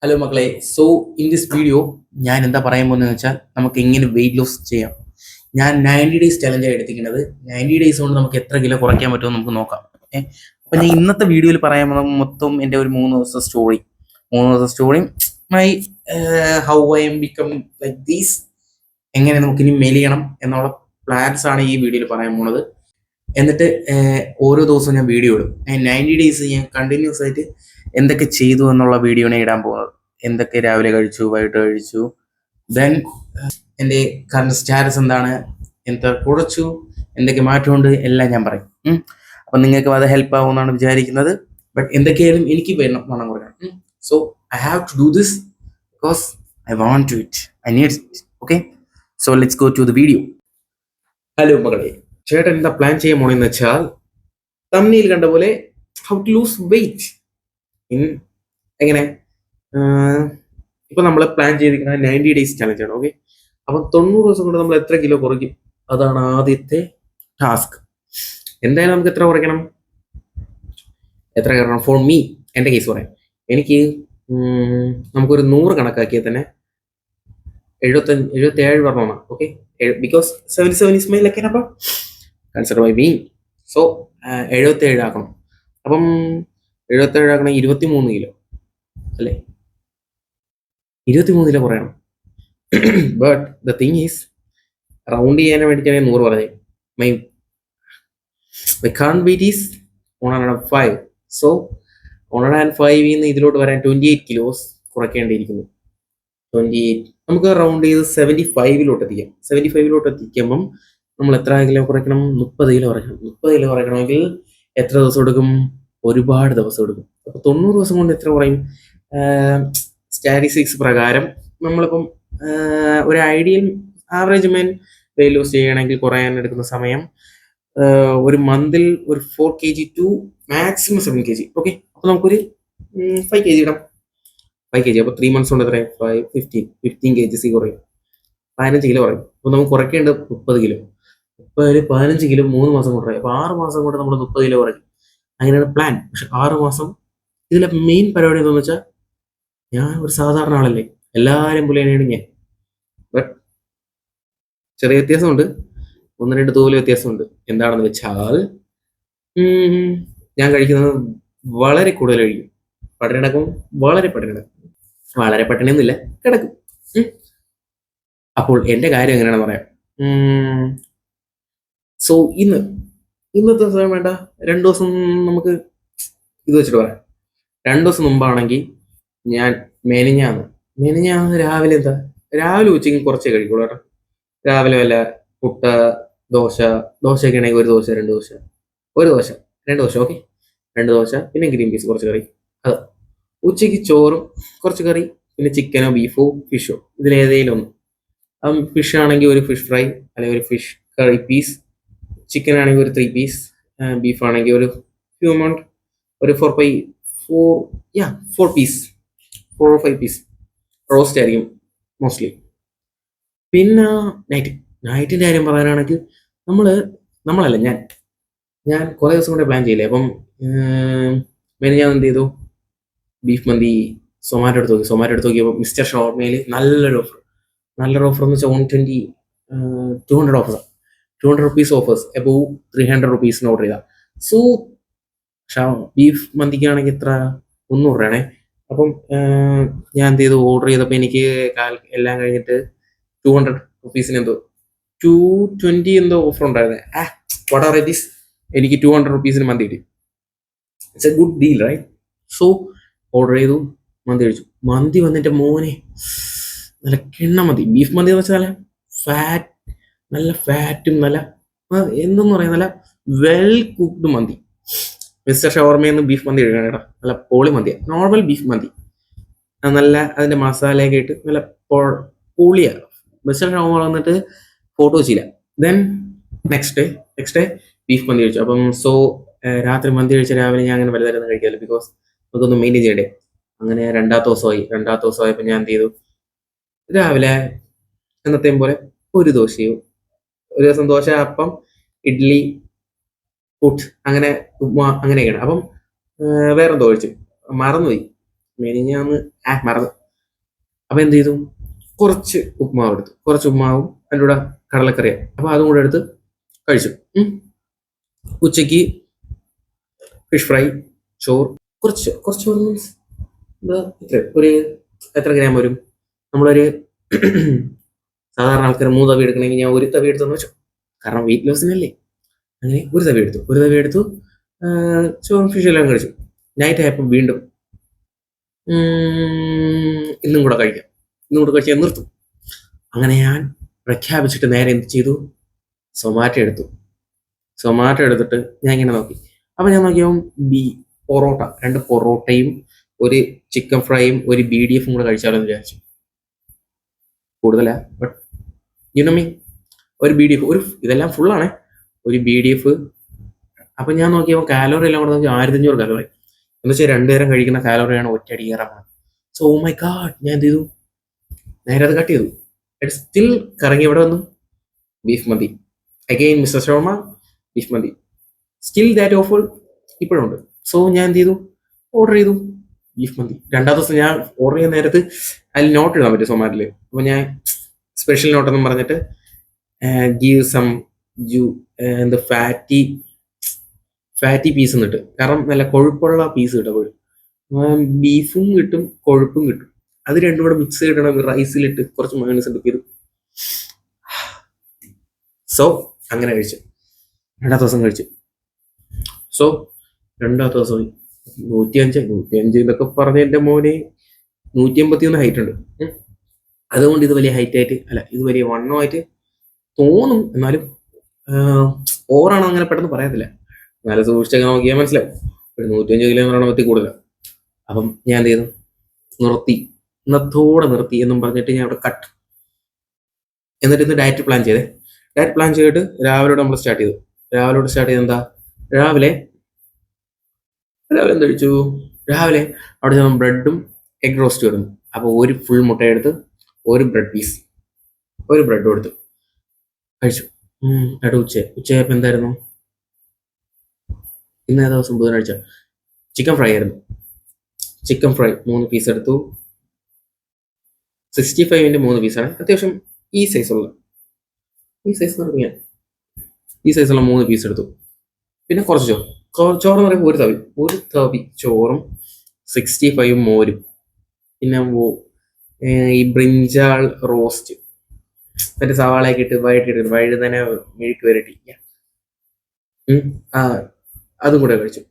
Hello മക്കളെ, so in this video ഞാൻ എന്താ പറയാൻ പോകുന്നത് വെച്ചാൽ നമുക്ക് എങ്ങനെ വെയിറ്റ് ലോസ് ചെയ്യാം. ഞാൻ 90 ഡേയ്സ് ചലഞ്ചാണ് എടുത്തിരിക്കുന്നത്. 90 ഡേയ്സ് കൊണ്ട് നമുക്ക് എത്ര കിലോ കുറയ്ക്കാൻ പറ്റുമെന്ന് നമുക്ക് നോക്കാം. അപ്പം ഞാൻ ഇന്നത്തെ വീഡിയോയിൽ പറയാൻ പോകുന്നത് മൊത്തം എൻ്റെ ഒരു 3 ദിവസത്തെ സ്റ്റോറിയും my how I am become like these, എങ്ങനെ നമുക്കിനി മെലിയണം എന്നുള്ള പ്ലാൻസ് ആണ് ഈ വീഡിയോയിൽ പറയാൻ പോകുന്നത്. എന്നിട്ട് ഓരോ ദിവസവും ഞാൻ വീഡിയോ ഇടും. 90 ഡേയ്സ് ഞാൻ കണ്ടിന്യൂസ് ആയിട്ട് എന്തൊക്കെ ചെയ്തു എന്നുള്ള വീഡിയോ ആണ് ഇടാൻ പോകുന്നത്. എന്തൊക്കെ രാവിലെ കഴിച്ചു, വൈകിട്ട് കഴിച്ചു, ദെൻ എൻ്റെ കറണ്ട് സ്റ്റാറ്റസ് എന്താണ്, എന്തൊക്കെ കുറച്ചു, എന്തൊക്കെ മാറ്റമുണ്ട്, എല്ലാം ഞാൻ പറയും. അപ്പം നിങ്ങൾക്ക് അത് ഹെൽപ്പ് ആവുമെന്നാണ് വിചാരിക്കുന്നത്. ബട്ട് എന്തൊക്കെയായാലും എനിക്ക് വണ്ണം കുറയ്ക്കണം. So I have to do this because I want to it, I need it. Okay, so let's go to the video. Hello മകളെ, ചേട്ടൻ എന്താ പ്ലാൻ ചെയ്യാൻ പോണെന്ന് വെച്ചാൽ തമ്മിൽ കണ്ട പോലെ ഹൗ ടു ലൂസ് വെയിറ്റ്. എങ്ങനെ ഇപ്പൊ നമ്മൾ പ്ലാൻ ചെയ്തിരിക്കുന്നത് 90 ഡേയ്സ് ചലഞ്ച് ആണ്. ഓക്കെ, അപ്പൊ 90 ദിവസം കൊണ്ട് നമ്മൾ എത്ര കിലോ കുറയ്ക്കും, അതാണ് ആദ്യത്തെ ടാസ്ക്. എന്തായാലും നമുക്ക് എത്ര കുറയ്ക്കണം ഫോർ മീ, എൻ്റെ കേസ് പറയാം. എനിക്ക് നമുക്കൊരു 100 കണക്കാക്കിയാൽ തന്നെ 77 പറഞ്ഞോണം. Okay, because 77 is my lucky number consider by me. So 77 ആക്കണം. അപ്പം 77 ആക്കണം 23 കിലോ അല്ലേ, 23 കിലോ കുറയണം. But the thing is, round ചെയ്യാൻ വേണ്ടിയിട്ടാണ് 100 പറഞ്ഞത്. My current weight is 105. So 105 ഇതിലോട്ട് വരാൻ 28 കിലോസ് കുറയ്ക്കേണ്ടിയിരിക്കുന്നു. 28 നമുക്ക് റൗണ്ട് ചെയ്ത് 75 എത്തിക്കാം. 75 എത്തിക്കുമ്പം നമ്മൾ എത്ര കിലോ കുറയ്ക്കണം? 30 കിലോ കുറയ്ക്കണം. 30 കിലോ കുറയ്ക്കണമെങ്കിൽ എത്ര ദിവസം എടുക്കും? ഒരുപാട് ദിവസം എടുക്കും. അപ്പോൾ 90 ദിവസം കൊണ്ട് എത്ര കുറയും? സ്റ്റാറ്റിസ്റ്റിക്സ് പ്രകാരം നമ്മളിപ്പം ഒരു ideal average men weight loss ചെയ്യണമെങ്കിൽ കുറയാൻ എടുക്കുന്ന സമയം ഒരു മന്തിൽ ഒരു 4 kg to maximum 7 kg. Okay, അപ്പോൾ നമുക്കൊരു 5 kg ഇടാം. 5 kg, അപ്പോൾ 3 months കൊണ്ട് എത്ര? 15 kg കുറയും. 15 കിലോ കുറയും. അപ്പോൾ നമുക്ക് കുറയ്ക്കേണ്ടത് 30 കിലോ. ഇപ്പോൾ ഒരു 15 കിലോ 3 മാസം കൊണ്ട് കുറയും. അപ്പോൾ 6 മാസം കൊണ്ട് നമ്മൾ 30 കിലോ കുറയും. അങ്ങനെയാണ് പ്ലാൻ. പക്ഷെ 6 മാസം ഇതിലെ മെയിൻ പരിപാടി എന്താണെന്ന് വെച്ചാൽ, ഞാൻ ഒരു സാധാരണ ആളല്ലേ, എല്ലാവരും പോലെ തന്നെയാണ് ഞാൻ. ബട്ട് ചെറിയ വ്യത്യാസമുണ്ട്, 1-2 തോല് വ്യത്യാസമുണ്ട്. എന്താണെന്ന് വെച്ചാൽ ഞാൻ കഴിക്കുന്നത് വളരെ കൂടുതൽ കഴിക്കും. പട്ടിണി കിടക്കും, വളരെ പട്ടിണി കിടക്കും. വളരെ പട്ടിണിയൊന്നുമില്ല, കിടക്കും. അപ്പോൾ എൻ്റെ കാര്യം എങ്ങനെയാണെന്ന് പറയാം. സോ ഇന്നത്തെ സമയം വേണ്ട, 2 ദിവസം നമുക്ക് ഇത് വെച്ചിട്ട് പറയാം. 2 ദിവസം മുമ്പാണെങ്കിൽ ഞാൻ മെനിഞ്ഞാന്ന് രാവിലെ ഉച്ചയ്ക്ക് കുറച്ചേ കഴിക്കുള്ളൂ കേട്ടോ. രാവിലെ വല്ല പുട്ട്, ദോശയൊക്കെ ആണെങ്കിൽ 1 ദോശ 2 ദോശ, 2 ദോശ. ഓക്കെ, 2 ദോശ, പിന്നെ ഗ്രീൻ പീസ് കുറച്ച് കറി. അത് ഉച്ചയ്ക്ക് ചോറും കുറച്ച് കറി, പിന്നെ ചിക്കനോ ബീഫോ ഫിഷോ ഇതിലേതെങ്കിലും ഒന്ന്. ഫിഷ് ആണെങ്കിൽ ഒരു ഫിഷ് ഫ്രൈ അല്ലെങ്കിൽ ഒരു ഫിഷ് കറി പീസ്, ചിക്കൻ ആണെങ്കിൽ ഒരു 3 പീസ്, ബീഫ് ആണെങ്കിൽ ഒരു ഫ്യൂ എമൗണ്ട്, ഒരു 4 പീസ്, 4 or 5 പീസ് റോസ്റ്റ് ആയിരിക്കും മോസ്റ്റ്ലി. പിന്നെ നൈറ്റിൻ്റെ കാര്യം പറയാനാണെങ്കിൽ നമ്മളല്ല ഞാൻ കുറേ ദിവസം കൊണ്ട് പ്ലാൻ ചെയ്യില്ലേ. അപ്പം ഞാൻ എന്ത് ചെയ്തു, ബീഫ് മന്തി സൊമാറ്റോ എടുത്ത് നോക്കിയപ്പോൾ മിസ്റ്റർ ഷവർമയിൽ നല്ലൊരു ഓഫർ എന്ന് വെച്ചാൽ 200 offer, 200 rupees offers above 300 rupees order ചെയ്താൽ. സോ ബീഫ് മന്തിക്കാണെങ്കിൽ എത്ര? 300 രൂപയാണേ. അപ്പം ഞാൻ എന്ത് ചെയ്തു, ഓർഡർ ചെയ്തപ്പോൾ എനിക്ക് എല്ലാം കഴിഞ്ഞിട്ട് 200 rupees എന്തോ 220 എന്തോ ഓഫർ ഉണ്ടായിരുന്നേ. വാട്ട് ആർ ഇറ്റ് ഈസ്, എനിക്ക് 200 rupees മന്തി കിട്ടി. It's a good deal, right? So order ചെയ്തു, മന്തി കഴിച്ചു. മന്തി വന്നിട്ട് മോനെ നല്ല കിണ്ണ മന്തി. ബീഫ് മന്തി എന്ന് വെച്ചാൽ നല്ല ഫാറ്റും നല്ല എന്തെന്ന് പറയാം, നല്ല വെൽ കുക്ക്ഡ് മന്തി. മിസ്റ്റർ ഷവർമയെന്ന് ബീഫ് മന്തി കഴിക്കണം കേട്ടോ, നല്ല പൊളി മന്തിയാണ്. നോർമൽ ബീഫ് മന്തി നല്ല അതിൻ്റെ മസാലയൊക്കെ ഇട്ട് നല്ല പൊളിയാണ്. മിസ്റ്റർ ഷവർമ വന്നിട്ട് ഫോട്ടോ വെച്ചില്ല. ദെൻ നെക്സ്റ്റ് ഡേ ബീഫ് മന്തി കഴിച്ചു. അപ്പം സോ രാത്രി മന്തി കഴിച്ച രാവിലെ ഞാൻ അങ്ങനെ വലുതായിട്ടൊന്നും കഴിക്കാമല്ലോ, ബിക്കോസ് നമുക്കൊന്ന് മെയിൻറ്റെയിൻ ചെയ്യണ്ടേ. അങ്ങനെ രണ്ടാമത്തെ ദിവസമായപ്പോൾ ഞാൻ എന്ത് ചെയ്തു, രാവിലെ എന്നത്തെയും പോലെ ഒരു ദോശയോ, ഒരു ദിവസം ദോശ, അപ്പം, ഇഡ്ഡലി, പുട്ട്, അങ്ങനെ ഉപ്മാ, അങ്ങനെയൊക്കെയാണ്. അപ്പം വേറെന്തോ കഴിച്ചു, മറന്നുപോയി. മെനിഞ്ഞാന്ന് അപ്പം എന്ത് ചെയ്തു, കുറച്ച് ഉപ്മാവ് എടുത്തു, കുറച്ച് ഉപ്മാവും അതിൻ്റെ കൂടെ കടലക്കറിയാണ്. അപ്പം അതും കൂടെ എടുത്ത് കഴിച്ചു. ഉച്ചയ്ക്ക് ഫിഷ് ഫ്രൈ, ചോറ്, കുറച്ച് കുറച്ച് ചോറ് മീൻസ് ഇത്ര ഒരു എത്ര ഗ്രാം വരും, നമ്മളൊരു സാധാരണ ആൾക്കാർ 3 തവി എടുക്കണമെങ്കിൽ ഞാൻ 1 തവി എടുത്തെന്ന് വെച്ചു, കാരണം വെയിറ്റ് ലോസിനല്ലേ. അങ്ങനെ 1 തവി എടുത്തു, 1 തവി എടുത്തു. ചോറും ഫിഷും എല്ലാം കഴിച്ചു. നൈറ്റ് ആയപ്പോൾ വീണ്ടും ഇന്നും കൂടെ കഴിക്കാം, ഇന്നും കൂടെ കഴിച്ചാൽ നിർത്തും. അങ്ങനെ ഞാൻ പ്രഖ്യാപിച്ചിട്ട് നേരെ എന്ത് ചെയ്തു, സൊമാറ്റോ എടുത്തു. സൊമാറ്റോ എടുത്തിട്ട് ഞാൻ ഇങ്ങനെ നോക്കി. അപ്പം ഞാൻ നോക്കിയപ്പോൾ പൊറോട്ട, 2 പൊറോട്ടയും 1 ചിക്കൻ ഫ്രൈയും 1 BDF കൂടെ കഴിച്ചാലോ എന്ന് വിചാരിച്ചു. കൂടുതലാ, ബട്ട് യുനോമി 1 BDF, ഇതെല്ലാം ഫുള്ളാണേ, 1 BDF. അപ്പം ഞാൻ നോക്കിയപ്പോൾ കാലോറി എല്ലാം കൂടെ നോക്കി 1500 കാലോറി, എന്ന് വെച്ചാൽ 2 നേരം കഴിക്കുന്ന കാലോറിയാണ് ഒറ്റയടി കയറാൻ. സോ ഓ മൈ ഗാഡ്, ഞാൻ എന്ത് ചെയ്തു, നേരെ അത് കട്ട് ചെയ്തു. സ്റ്റിൽ കറങ്ങി ഇവിടെ വന്നു beef mandi. Again mister shawarma, beef mandi, still that offer ഇപ്പോഴും ഉണ്ട്. സോ ഞാൻ എന്ത് ചെയ്തു, ഓർഡർ ചെയ്തു ബീഫ് മന്തി. 2ാം ദിവസം ഞാൻ ഓർഡർ ചെയ്യുന്ന നേരത്ത് അതിൽ നോട്ട് ഇടാൻ പറ്റും സൊമാറ്റോയിൽ. അപ്പോൾ ഞാൻ സ്പെഷ്യൽ നോട്ടെന്നും പറഞ്ഞിട്ട് ഗീവ് സം എന്ത് ഫാറ്റി പീസ് എന്നിട്ട്, കാരണം നല്ല കൊഴുപ്പുള്ള പീസ് കിട്ടും. അപ്പോൾ ബീഫും കിട്ടും കൊഴുപ്പും കിട്ടും, അത് രണ്ടും കൂടെ മിക്സ് ചെയ്തിടണം റൈസിലിട്ട് കുറച്ച് മയോണൈസ് ഇട്ട് ചെയ്തു. സോ അങ്ങനെ കഴിച്ചു. 2ാം ദിവസം കഴിച്ചു. സോ 2ാം ദിവസം 105 എന്നൊക്കെ പറഞ്ഞ എൻ്റെ മോനെ 181 ഹൈറ്റ് ഉണ്ട്. അതുകൊണ്ട് ഇത് വലിയ ഹൈറ്റ് ആയിട്ട് അല്ല, ഇത് വലിയ വണ്ണമായിട്ട് തോന്നും, എന്നാലും ഓവറാണോ അങ്ങനെ പെട്ടെന്ന് പറയത്തില്ല. നല്ല സൂക്ഷിച്ചൊക്കെ നോക്കിയാൽ മനസ്സിലാവും. ഒരു 105 കിലോ എന്ന് പറയുന്ന പറ്റി കൂടുതലാണ്. അപ്പം ഞാൻ എന്ത് ചെയ്തു, നിർത്തി, ഇന്നത്തോടെ നിർത്തി എന്നും പറഞ്ഞിട്ട് ഞാൻ അവിടെ കട്ട്. എന്നിട്ട് ഇന്ന് ഡയറ്റ് പ്ലാൻ ചെയ്തിട്ട് രാവിലെ നമ്മൾ സ്റ്റാർട്ട് ചെയ്തു. രാവിലെ സ്റ്റാർട്ട് ചെയ്ത് എന്താ, രാവിലെ എന്ത് കഴിച്ചു, രാവിലെ അവിടെ ഞാൻ ബ്രെഡും എഗ് റോസ്റ്റ് വരുന്നു. അപ്പോൾ 1 ഫുൾ മുട്ട എടുത്ത് 1 ബ്രെഡ് പീസ്, 1 ബ്രെഡും എടുത്ത് കഴിച്ചു. ഉച്ചയായപ്പോൾ എന്തായിരുന്നു, ഇന്ന് ഏതാ ദിവസം, ബുധനാഴ്ച, ചിക്കൻ ഫ്രൈ ആയിരുന്നു. ചിക്കൻ ഫ്രൈ 3 പീസ് എടുത്തു. 65-ന്റെ 3 പീസാണ്, അത്യാവശ്യം ഈ സൈസുള്ള 3 പീസ് എടുത്തു. പിന്നെ കുറച്ച് ചോറെന്ന് പറയുമ്പോൾ 1 തവി ചോറും 65 മോരും, പിന്നെ ഈ ബ്രിഞ്ചാൾ റോസ്റ്റ്, മറ്റേ സവാളയൊക്കെ ഇട്ട് വഴുതന മെഴുക്ക് വരട്ടി, അതും കൂടെ കഴിച്ചു.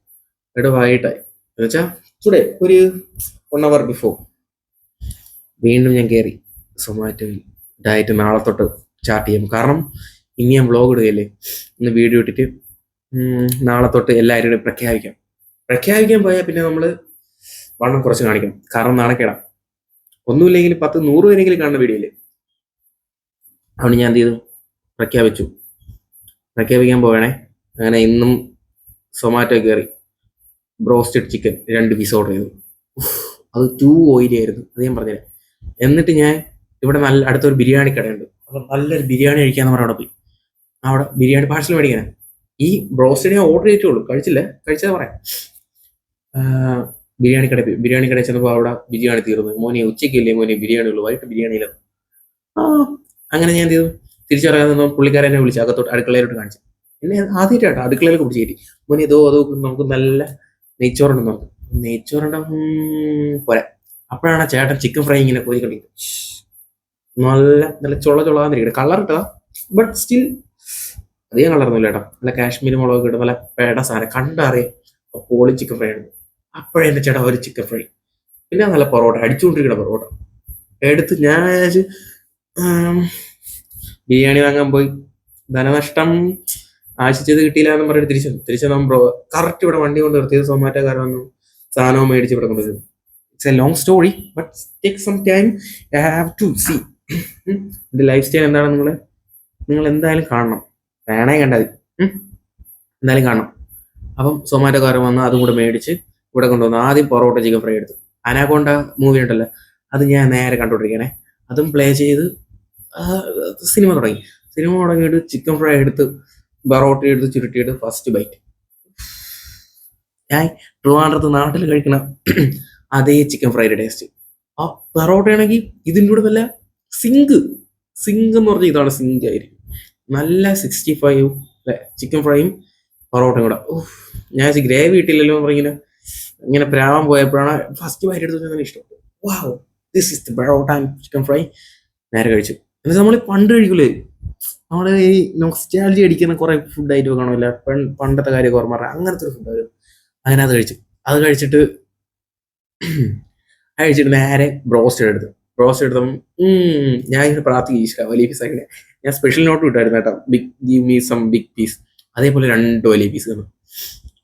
ഇവിടെ വൈകിട്ടായി എന്ന് വെച്ചാൽ ടുഡേ ഒരു 1 hour ബിഫോർ വീണ്ടും ഞാൻ കയറി സൊമാറ്റോയിൽ ഡയറ്റ് നാളെ തൊട്ട് സ്റ്റാർട്ട് ചെയ്യും. കാരണം ഇനി ഞാൻ വ്ളോഗ് ഇടുകയല്ലേ, ഇന്ന് വീഡിയോ ഇട്ടിട്ട് നാളെ തൊട്ട് എല്ലാവരും പ്രഖ്യാപിക്കാൻ പോയാൽ പിന്നെ നമ്മൾ വണ്ണം കുറച്ച് കാണിക്കണം. കാരണം നാണക്കേടാം, ഒന്നുമില്ലെങ്കിൽ 10-100 പേരെങ്കിലും കാണുന്ന വീഡിയോയില്ലേ. അതുകൊണ്ട് ഞാൻ എന്ത് ചെയ്തു, പ്രഖ്യാപിക്കാൻ പോകണേ. അങ്ങനെ ഇന്നും സൊമാറ്റോ കയറി ബ്രോസ്റ്റഡ് ചിക്കൻ 2 പീസ് ഓർഡർ ചെയ്തു. അത് 2 ഓയിലി ആയിരുന്നു, അത് ഞാൻ പറഞ്ഞുതരാം. എന്നിട്ട് ഞാൻ ഇവിടെ അടുത്തൊരു ബിരിയാണി കടയുണ്ട്, അപ്പം നല്ലൊരു ബിരിയാണി കഴിക്കാന്ന് പറഞ്ഞ അവിടെ പോയി. അവിടെ ബിരിയാണി പാഴ്സൽ മേടിക്കാനാണ്. ഈ ബ്രോസ്റ്റഡ് ഞാൻ ഓർഡർ ചെയ്തിട്ടുള്ളൂ, കഴിച്ചത് പറയാം. ബിരിയാണി കടയിൽ ചെന്നപ്പോൾ അവിടെ ബിരിയാണി തീർന്നു. മോനെ ഉച്ചയ്ക്കില്ലേ മോനെ ബിരിയാണി ഉള്ളൂ, വൈകിട്ട് ബിരിയാണിയില്ല. അങ്ങനെ ഞാൻ എന്ത് ചെയ്തു, തിരിച്ചറിയാൻ നിന്നപ്പോൾ പുള്ളിക്കാരനെ വിളിച്ചു അകത്തോട്ട് അടുക്കളയിലോട്ട് കാണിച്ചു. എന്നെ ആദ്യമായിട്ടാണ് അടുക്കളയിലൊക്കെ പിടിച്ച് കയറ്റി. മോനെ അതോ നമുക്ക് നല്ല നെയ്ച്ചോറുണ്ടെന്ന് പറഞ്ഞു. നെയ്ച്ചോറുണ്ട പോരാ. അപ്പോഴാണ് ചേട്ടൻ ചിക്കൻ ഫ്രൈ ഇങ്ങനെ കോരിക്കൊണ്ടിരിക്കുന്നത്. നല്ല ചൊള്ളാന്നിരിക്കട്ടെ, കളർ ഇട്ടതാ, ബട്ട് സ്റ്റിൽ അധികം കളറൊന്നുമില്ല കേട്ടോ. നല്ല കാശ്മീരി മുളക് ഇട്ട് നല്ല പേട സാധനം, കണ്ടറിയാം പോളി ചിക്കൻ ഫ്രൈ ആണ്. അപ്പോഴേ എൻ്റെ ചേട്ടാ 1 ചിക്കൻ ഫ്രൈ, പിന്നെ നല്ല പൊറോട്ട, അടിച്ചുകൊണ്ടിരിക്കണ പൊറോട്ട എടുത്ത് ഞാൻ വിചാരിച്ചു ബിരിയാണി വാങ്ങാൻ പോയി, ധനനഷ്ടം ആശിച്ചത് കിട്ടിയില്ല എന്ന് പറഞ്ഞിട്ട് തിരിച്ചു നമ്മൾ കറക്റ്റ് ഇവിടെ വണ്ടി കൊണ്ട് നിർത്തിയത് സൊമാറ്റോക്കാരൻ വന്നു, സാധനവും മേടിച്ച് ഇവിടെ കൊണ്ടുവരുന്നു. It's a long story, but take some time, I have to see എൻ്റെ ലൈഫ് സ്റ്റൈൽ എന്താണ്. നിങ്ങൾ എന്തായാലും കാണണം, വേണേ കണ്ടാൽ എന്തായാലും കാണണം. അപ്പം സൊമാറ്റോക്കാരൻ വന്ന് അതും കൂടെ മേടിച്ച് ഇവിടെ കൊണ്ടുവന്നു. ആദ്യം പൊറോട്ട ചിക്കൻ ഫ്രൈ എടുത്തു. അനാക്കോണ്ട മൂവി ഉണ്ടല്ലോ, അത് ഞാൻ നേരെ കണ്ടുകൊണ്ടിരിക്കണേ. അതും പ്ലേ ചെയ്ത് സിനിമ തുടങ്ങിയിട്ട് ചിക്കൻ ഫ്രൈ എടുത്ത് പൊറോട്ട എടുത്ത് ചുരുട്ടിയിട്ട് ഫസ്റ്റ് ബൈറ്റ്. ഞാൻ ട്രിവാൻഡ്രത്ത് നാട്ടിൽ കഴിക്കണ അതേ ചിക്കൻ ഫ്രൈയുടെ ടേസ്റ്റ്. ആ പെറോട്ടയാണെങ്കിൽ ഇതിൻ്റെ കൂടെ നല്ല സിങ്ക് സിങ്ക് എന്ന് പറഞ്ഞാൽ ഇതാണ് സിങ്ക് ആയിരിക്കും. നല്ല 65 ചിക്കൻ ഫ്രൈയും പൊറോട്ടയും കൂടെ. ഞാൻ ഗ്രേവി ഇട്ടില്ലല്ലോ എന്ന് പറഞ്ഞിങ്ങനെ ഇങ്ങനെ പ്രാവം പോയപ്പോഴാണ് ഫസ്റ്റ് ബൈറ്റ് എടുത്ത് അങ്ങനെ ഇഷ്ടപ്പെട്ടു. Wow, this is the parotta and chicken fry. നേരെ കഴിച്ചു. എന്നിട്ട് നമ്മൾ പണ്ട് കഴിക്കൂലേ, നമ്മള് ഈ നൊസ്റ്റാൾജി അടിക്കുന്ന കുറെ ഫുഡ് ആയിട്ട് കാണുമല്ല, പണ്ടത്തെ കാര്യമൊക്കെ ഓർമ്മ പറഞ്ഞാൽ അങ്ങനത്തെ ഒരു ഫുഡ്. അങ്ങനെ അത് കഴിച്ചു. അത് കഴിച്ചിട്ട് നേരെ ബ്രോസ്റ്റ് എടുത്തു. ബ്രോസ്റ്റ് എടുത്തപ്പം ഞാൻ ഇങ്ങനെ പ്രാർത്ഥിക്കും, ഈശ്വര വലിയ പീസ് ആക്കി. ഞാൻ സ്പെഷ്യൽ നോട്ട് കിട്ടായിരുന്നു കേട്ടോ, big give me some big piece. അതേപോലെ 2 വലിയ പീസ് തന്നു.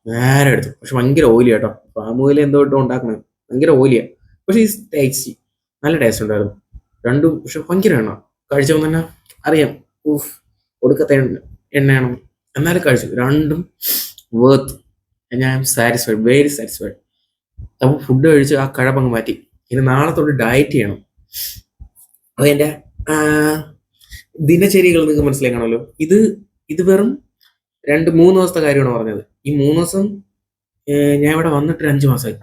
നേരെ എടുത്തു. പക്ഷെ ഭയങ്കര ഓയിലി കേട്ടോ, പാമോയിൽ എന്തോ ഇട്ടോ ഉണ്ടാക്കുന്നത്, ഭയങ്കര ഓയിലിയാണ്. പക്ഷെ ഈ ടേസ്റ്റി, നല്ല ടേസ്റ്റ് ഉണ്ടായിരുന്നു രണ്ടും. പക്ഷെ ഭയങ്കര എണ്ണ കഴിച്ചപ്പോൾ തന്നെ അറിയാം, ഒടുക്കത്തെ എണ്ണയാണ്. എന്നാലും കഴിച്ചു, രണ്ടും വേർത്ത്. ഞാൻ സാറ്റിസ്ഫൈഡ്, വെരി സാറ്റിസ്ഫൈഡ്. അപ്പോൾ ഫുഡ് കഴിച്ച് ആ കഴപ്പങ്ങ് മാറ്റി. ഇനി നാളെ തൊട്ട് ഡയറ്റ് ചെയ്യണം. അത് എൻ്റെ ദിനചര്യകൾ നിങ്ങൾക്ക് മനസ്സിലാക്കണമല്ലോ. ഇത് വെറും 2-3 ദിവസത്തെ കാര്യമാണ് പറഞ്ഞത്. ഈ 3 ദിവസം ഞാൻ ഇവിടെ വന്നിട്ട് 5 മാസമായി.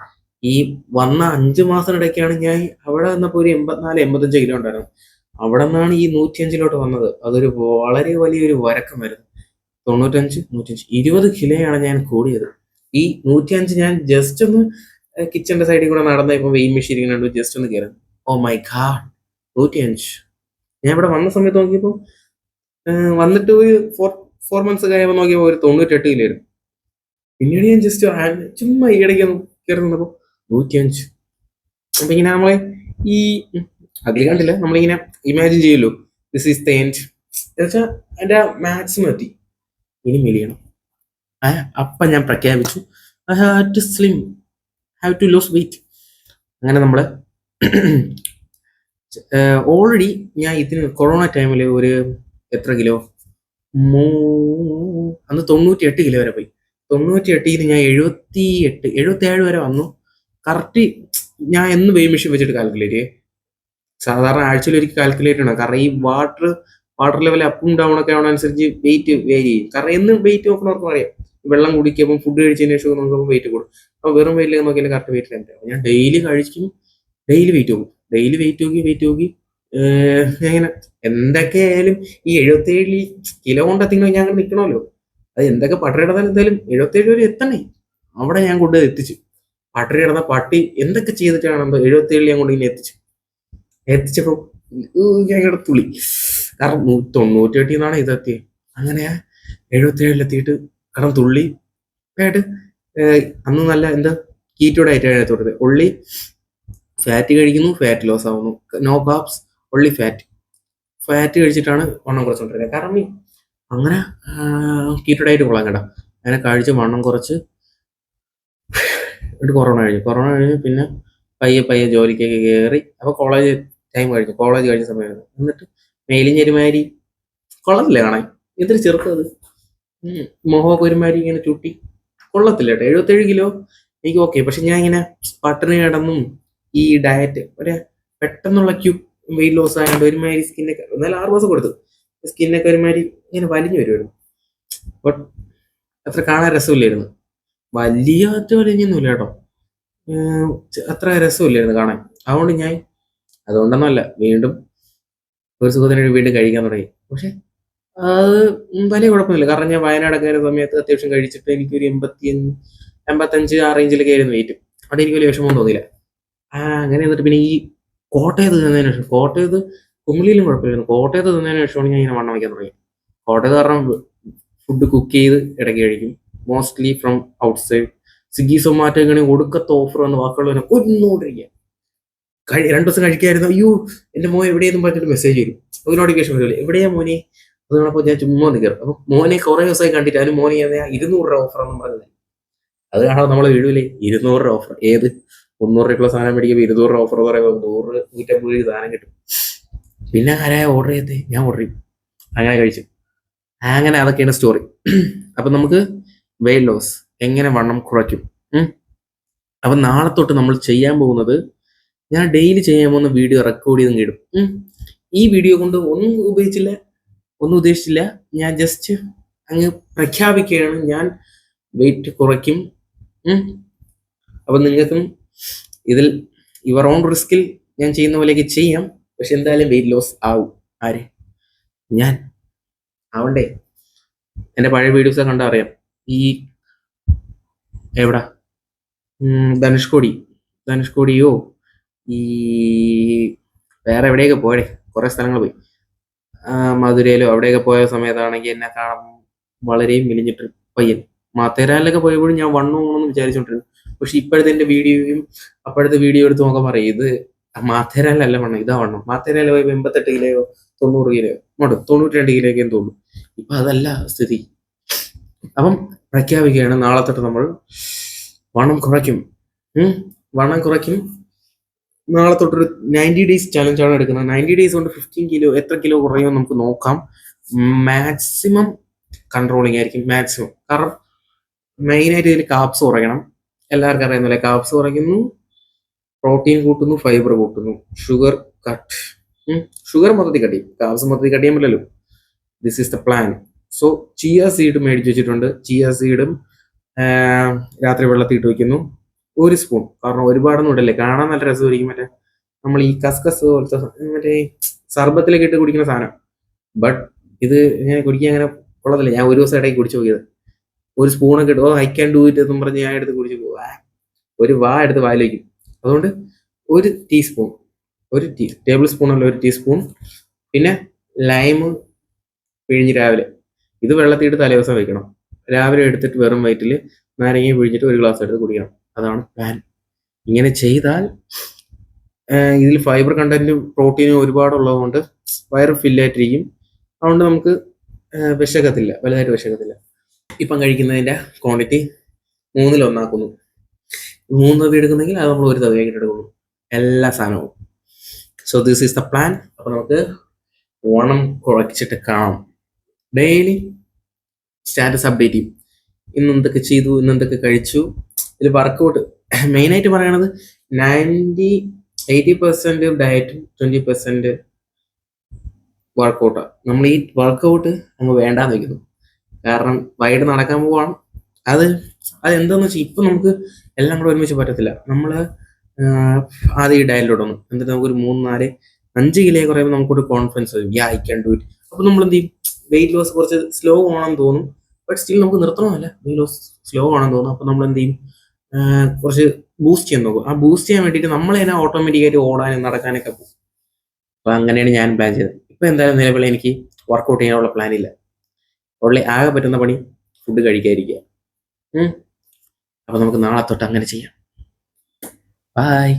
ഈ വന്ന 5 മാസത്തിനിടയ്ക്കാണ് ഞാൻ അവിടെ വന്നപ്പോൾ ഒരു 84-85 കിലോ ഉണ്ടായിരുന്നു. അവിടെ നിന്നാണ് ഈ 105 വന്നത്. അതൊരു വളരെ വലിയൊരു വരക്കമായിരുന്നു. 95, 20 കിലോയാണ് ഞാൻ കൂടിയത്. ഈ 105 ഞാൻ ജസ്റ്റ് ഒന്ന് കിച്ചന്റെ സൈഡിൽ കൂടെ നടന്ന ഇപ്പം വെയിൻ മെഷീൻ കണ്ടു, ജസ്റ്റ് ഒന്ന് കയറും. Oh my god, 105. ഞാൻ ഇവിടെ വന്ന സമയത്ത് നോക്കിയപ്പോൾ വന്നിട്ട് ഒരു 4 months കഴിയുമ്പോൾ നോക്കിയപ്പോൾ ഒരു 98 കിലോ ആയിരുന്നു. പിന്നീട് ഞാൻ ജസ്റ്റ് ചുമ്മാ ഈയിടയ്ക്ക് കയറി നിന്നപ്പോൾ 105. അപ്പൊ ഇങ്ങനെ നമ്മളെ ഈ അഗ്ലി കണ്ടില്ല, നമ്മളിങ്ങനെ ഇമാജിൻ ചെയ്യുമല്ലോ, ദിസ് ഈസ് ദ എൻഡ് എന്നുവെച്ചാൽ എൻ്റെ മാക്സിമം എത്തി. ഇനി മെലിയണം. അപ്പം ഞാൻ പ്രഖ്യാപിച്ചു, I have to slim, have to lose weight. അങ്ങനെ നമ്മൾ ഓൾറെഡി ഞാൻ ഇതിന് കൊറോണ ടൈമിൽ ഒരു എത്ര കിലോ, അന്ന് 98 കിലോ വരെ പോയി. 98 ഞാൻ 77 വരെ വന്നു. കറക്റ്റ് ഞാൻ എന്ന് വെയിൻ മെഷീൻ വെച്ചിട്ട് കാൽക്കുലേറ്റ് ചെയ്യേ. സാധാരണ ആഴ്ചയിൽ ഒരിക്കൽ കാൽക്കുലേറ്റ് ചെയ്യണം, കാരണം ഈ വാട്ടർ ലെവൽ അപ്പും ഡൗൺ ഒക്കെ ആവുന്നതനുസരിച്ച് വെയിറ്റ് വേരി ചെയ്യും. കാരണം എന്നും വെയിറ്റ് നോക്കുന്നവർക്ക് അറിയാം, വെള്ളം കുടിക്കുമ്പോൾ ഫുഡ് കഴിച്ചതിന് ശേഷം നോക്കുമ്പോൾ വെയിറ്റ് കൂടും. അപ്പോൾ വെറും വെയിറ്റ് നോക്കിയാലും കറക്റ്റ് വെയിറ്റ് ലെവൽ. ഞാൻ ഡെയിലി കഴിക്കും, ഡെയിലി വെയിറ്റ് നോക്കും, ഡെയിലി വെയിറ്റ് നോക്കി ഇങ്ങനെ എന്തൊക്കെയായാലും ഈ 77 കിലോ കൊണ്ട് എത്തിക്കണോ ഞാൻ അങ്ങനെ നിൽക്കണമല്ലോ. അത് എന്തൊക്കെ പട്ടറി കിടന്നാലും എന്തായാലും 77 വരെ എത്തണേ. അവിടെ ഞാൻ കൊണ്ട് എത്തിച്ചു. പട്ടറി കിടന്ന പട്ടി എന്തൊക്കെ ചെയ്തിട്ടാണ് 77 ഞാൻ കൊണ്ട് ഇങ്ങനെ എത്തിച്ചപ്പോൾ ഞാൻ ഇവിടെ തുള്ളി. കാരണം 98 ഇതെത്തിയത്. അങ്ങനെ 77 കാരണം തുള്ളി ആയിട്ട് അന്ന് നല്ല എന്താ കീറ്റോ ഡയറ്റ് ആണ് തൊട്ടത്. ഉള്ളി ഫാറ്റ് കഴിക്കുന്നു, ഫാറ്റ് ലോസ് ആവുന്നു. നോ കാർബ്സ്, ഒള്ളി ഫാറ്റ് കഴിച്ചിട്ടാണ് വണ്ണം കുറച്ചുകൊണ്ടിരുന്നത്. കാരണം അങ്ങനെ കീറ്റോ ഡയറ്റ് കൊള്ളാൻ കേട്ടോ. അങ്ങനെ കഴിച്ച് വണ്ണം കുറച്ച് എന്നിട്ട് കൊറോണ കഴിഞ്ഞു. പിന്നെ പയ്യെ ജോലിക്കൊക്കെ കയറി. അപ്പോൾ കോളേജ് ടൈം കോളേജ് കഴിഞ്ഞ സമയമായിരുന്നു. എന്നിട്ട് മേലിഞ്ഞൊരുമാതിരി കൊള്ളത്തില്ല കാണാൻ, എന്തൊരു ചെറുപ്പം അത്. മുഖമൊക്കെ ഒരുമാതിരി ഇങ്ങനെ ചുട്ടി കൊള്ളത്തില്ല കേട്ടോ. 77 കിലോ എനിക്ക് ഓക്കെ. പക്ഷെ ഞാൻ ഇങ്ങനെ പട്ടിണി കിടന്നും ഈ ഡയറ്റ് ഒരു പെട്ടെന്നുള്ള വെയിറ്റ് ലോസ് ആയതുകൊണ്ട് ഒരുമാതിരി സ്കിന്നൊക്കെ, എന്നാലും 6 മാസം കൊടുത്തു, സ്കിന്നൊക്കെ ഒരുമാതിരി ഇങ്ങനെ വലിഞ്ഞു വരുമായിരുന്നു. ബട്ട് അത്ര കാണാൻ രസമില്ലായിരുന്നു. വലിയ ഒറ്റ വലിഞ്ഞൊന്നുമില്ല കേട്ടോ, അത്ര രസമില്ലായിരുന്നു കാണാൻ. അതുകൊണ്ടൊന്നുമല്ല, വീണ്ടും ഒരു സുഖത്തിന് വീണ്ടും കഴിക്കാൻ തുടങ്ങി. പക്ഷെ അത് വലിയ കുഴപ്പമില്ല. കാരണം ഞാൻ വയനാടൊക്കെ ആയിരുന്ന സമയത്ത് അത്യാവശ്യം കഴിച്ചിട്ട് എനിക്കൊരു 85 ആ റേഞ്ചിലൊക്കെ ആയിരുന്നു വെയിറ്റ്. അവിടെ എനിക്ക് വലിയ വിഷമമൊന്നും തോന്നിയില്ല. അങ്ങനെ എന്നിട്ട് പിന്നെ ഈ കോട്ടയത്ത് തിന്നതിന് ശേഷം, കോട്ടയത്ത് കുമിളിയിലും കുഴപ്പമില്ലായിരുന്നു, കോട്ടയത്ത് തിന്നതിന് ശേഷമാണ് ഞാൻ ഇങ്ങനെ വണ്ണം വയ്ക്കാൻ തുടങ്ങി. കോട്ടയത്ത് കാരണം ഫുഡ് കുക്ക് ചെയ്ത് ഇടയ്ക്ക് കഴിക്കും, mostly from out side. Swiggy Zomato ഒക്കെ ഒടുക്കത്തെ ഓഫർ വന്ന് വാക്കുകൾ കൊന്നുകൊണ്ടിരിക്കുക. 2 ദിവസം കഴിക്കായിരുന്നു. അയ്യോ എൻ്റെ മോൻ എവിടെയെന്നും പറഞ്ഞിട്ട് മെസ്സേജ് വരും, ഒരു നോട്ടിഫിക്കേഷൻ വരുമല്ലോ, എവിടെയാ മോനെ. അത് കാണപ്പോൾ ഞാൻ ചുമ്മാ നിൽക്കരുത്. അപ്പൊ മോനെ കുറെ ദിവസമായി കണ്ടിട്ട്, അതിന് മോനെ 200 രൂപ ഓഫർ ആണെന്ന് പറഞ്ഞത്. അത് കാണാൻ നമ്മളെ വീടില്ലേ 200 രൂപ ഓഫർ. ഏത് 300 രൂപയ്ക്കുള്ള സാധനം മേടിക്കുമ്പോൾ 200 രൂപ ഓഫർ എന്ന് പറയുമ്പോൾ 100-150 സാധനം കിട്ടും. പിന്നെ ആരാ ഓർഡർ ചെയ്തേ, ഞാൻ ഓർഡർ ചെയ്യും, അങ്ങനെ കഴിച്ചു. അങ്ങനെ അതൊക്കെയാണ് സ്റ്റോറി. അപ്പൊ നമുക്ക് വെയിറ്റ് ലോസ് എങ്ങനെ വണ്ണം കുറയ്ക്കും. അപ്പൊ നാളെ തൊട്ട് നമ്മൾ ചെയ്യാൻ പോകുന്നത്, ഞാൻ ഡെയിലി ചെയ്യാൻ പോകുന്ന വീഡിയോ റെക്കോർഡ് ചെയ്തും ഇടും. ഈ വീഡിയോ കൊണ്ട് ഒന്നും ഉദ്ദേശിച്ചില്ല. ഞാൻ ജസ്റ്റ് അങ്ങ് പ്രഖ്യാപിക്കുകയാണ്, ഞാൻ വെയിറ്റ് കുറയ്ക്കും. അപ്പൊ നിങ്ങൾക്കും ഇതിൽ യുവർ ഓൺ റിസ്കിൽ ഞാൻ ചെയ്യുന്ന പോലെയൊക്കെ ചെയ്യാം. പക്ഷെ എന്തായാലും വെയിറ്റ് ലോസ് ആവും. ആര്? ഞാൻ. ആവണ്ടേ? എൻ്റെ പഴയ വീഡിയോസ് കണ്ടാൽ അറിയാം. ഈ എവിടാ ധനുഷ്കോടി ധനുഷ്കോടിയോ ഈ വേറെ എവിടെയൊക്കെ പോയേ, കുറേ സ്ഥലങ്ങൾ പോയി. മധുരയിലോ അവിടെയൊക്കെ പോയ സമയത്താണെങ്കിൽ എന്നെ കാണാൻ വളരെ മെലിഞ്ഞിട്ട് പയ്യൻ. മാത്തേരാനിലൊക്കെ പോയപ്പോഴും ഞാൻ വണ്ണം ഊണെന്ന് വിചാരിച്ചോണ്ടിരുന്നു. പക്ഷെ ഇപ്പോഴത്തെ എൻ്റെ വീഡിയോയും അപ്പോഴത്തെ വീഡിയോ എടുത്ത് നോക്കാൻ പറയും, ഇത് മാത്തേരാനിലല്ല വണ്ണം, ഇതാ വണ്ണം. മാത്തേരാനിൽ പോയപ്പോൾ 88 കിലോയോ 90 കിലോയോ അങ്ങോട്ട് 92 കിലോയൊക്കെയും തോന്നും. ഇപ്പൊ അതല്ല സ്ഥിതി. അപ്പം പ്രഖ്യാപിക്കുകയാണ്, നാളെ തൊട്ട് നമ്മൾ വണ്ണം കുറയ്ക്കും. വണ്ണം കുറയ്ക്കും. നാളെ തൊട്ടൊരു 90 ഡേയ്സ് ചലഞ്ചാണ് എടുക്കുന്നത്. 90 ഡേയ്സ് കൊണ്ട് 15 കിലോ എത്ര കിലോ കുറയുമോ നമുക്ക് നോക്കാം. മാക്സിമം കൺട്രോളിങ് ആയിരിക്കും, മാക്സിമം. കാരണം മെയിനായിട്ട് ഇതിൽ കാപ്സ് കുറയ്ക്കണം. എല്ലാവർക്കും അറിയുന്നില്ലേ, കാപ്സ് കുറയ്ക്കുന്നു, പ്രോട്ടീൻ കൂട്ടുന്നു, ഫൈബർ കൂട്ടുന്നു, ഷുഗർ കട്ട്. ഷുഗർ മൊത്തത്തിൽ കട്ട് ചെയ്യും, കാപ്സ് മൊത്തത്തിൽ കട്ട് ചെയ്യാൻ പറ്റില്ലല്ലോ. This is the plan. So chia seed മേടിച്ച് വെച്ചിട്ടുണ്ട്. ചിയ സീഡും രാത്രി വെള്ളത്തിൽ ഇട്ട് വയ്ക്കുന്നു, 1 സ്പൂൺ. കാരണം ഒരുപാടൊന്നും ഇടല്ലേ, കാണാൻ നല്ല രസമായിരിക്കും. മറ്റേ നമ്മൾ ഈ കസ്കസ് പോലത്തെ മറ്റേ സർബത്തിലൊക്കെ ഇട്ട് കുടിക്കുന്ന സാധനം. ബട്ട് ഇത് ഞാൻ കുടിക്കാൻ അങ്ങനെ കൊള്ളത്തില്ല. ഞാൻ ഒരു ദിവസം ഇടയ്ക്ക് കുടിച്ചു നോക്കിയത്. 1 സ്പൂണൊക്കെ ഇട്ട്, ഐ ക്യാൻ ഡു ഇറ്റ് എന്നും പറഞ്ഞ് ഞാൻ എടുത്ത് കുടിച്ചു പോവാ. ഒരു എടുത്ത് വായിൽ വയ്ക്കും. അതുകൊണ്ട് 1 ടീസ്പൂൺ, 1 ടേബിൾ സ്പൂൺ അല്ല, 1 ടീസ്പൂൺ. പിന്നെ ലൈം പിഴിഞ്ഞ് രാവിലെ, ഇത് വെള്ളത്തിയിട്ട് തലേദിവസം വെക്കണം. രാവിലെ എടുത്തിട്ട് വെറും വയറ്റിൽ നാരങ്ങ പിഴിഞ്ഞിട്ട് 1 ഗ്ലാസ് എടുത്ത് കുടിക്കണം. അതാണ് പ്ലാൻ. ഇങ്ങനെ ചെയ്താൽ ഇതിൽ ഫൈബർ കണ്ടന്റും പ്രോട്ടീനും ഒരുപാടുള്ളതുകൊണ്ട് വയറ് ഫില്ലായിട്ടിരിക്കും. അതുകൊണ്ട് നമുക്ക് വിശക്കത്തില്ല, വലുതായിട്ട് വിശക്കത്തില്ല. ഇപ്പം കഴിക്കുന്നതിൻ്റെ ക്വാണ്ടിറ്റി 3-ൽ 1 3 തവി എടുക്കുന്നെങ്കിൽ അത് നമ്മൾ 1 തവിയായിട്ട് എടുക്കുന്നു, എല്ലാ സാധനവും. So this is the plan. അപ്പോൾ നമുക്ക് വണ്ണം കുറച്ചിട്ട് കാണാം. ഡെയിലി സ്റ്റാറ്റസ് അപ്ഡേറ്റ് ചെയ്യും. ഇന്ന് എന്തൊക്കെ ചെയ്തു, ഇന്ന് എന്തൊക്കെ കഴിച്ചു. ഇതിൽ വർക്കൗട്ട് മെയിനായിട്ട് പറയണത് 80% ഡയറ്റും 20% വർക്കൗട്ടാണ്. നമ്മൾ ഈ വർക്കൗട്ട് നമ്മൾ വേണ്ടാന്ന് വെക്കുന്നു. കാരണം വൈകിട്ട് നടക്കാൻ പോവാണ്. അതെന്താന്ന് വെച്ചാൽ ഇപ്പം നമുക്ക് എല്ലാം കൂടെ ഒരുമിച്ച് പറ്റത്തില്ല. നമ്മൾ ആദ്യം ഈ ഡയറ്റിലോട്ടൊന്ന് എന്നിട്ട് നമുക്കൊരു 3-4-5 കിലോ കുറയുമ്പോൾ നമുക്കൊരു കോൺഫിഡൻസ് വരും, ഐ ക്യാൻ ഡു ഇറ്റ്. അപ്പോൾ നമ്മൾ എന്ത് ചെയ്യും, വെയിറ്റ് ലോസ് കുറച്ച് സ്ലോ ആണെന്ന് തോന്നും. ബട്ട് സ്റ്റിൽ നമുക്ക് നിർത്തണമല്ല, വെയിറ്റ് ലോസ് സ്ലോ ആണെന്ന് തോന്നും. അപ്പോൾ നമ്മൾ എന്ത് ചെയ്യും, കുറച്ച് ബൂസ്റ്റ് ചെയ്യാൻ നോക്കും. ആ ബൂസ്റ്റ് ചെയ്യാൻ വേണ്ടിയിട്ട് നമ്മൾ തന്നെ ഓട്ടോമാറ്റിക്കായിട്ട് ഓടാനും നടക്കാനൊക്കെ പോകും. അപ്പോൾ അങ്ങനെയാണ് ഞാൻ പ്ലാൻ ചെയ്തത്. ഇപ്പം എന്തായാലും നിലവിൽ എനിക്ക് വർക്കൗട്ട് ചെയ്യാനുള്ള പ്ലാൻ ഇല്ല. ഉള്ള ആകെ പറ്റുന്ന പണി ഫുഡ് കഴിക്കാതിരിക്കുക. അപ്പോൾ നമുക്ക് നാളെ തൊട്ട് അങ്ങനെ ചെയ്യാം. ബൈ.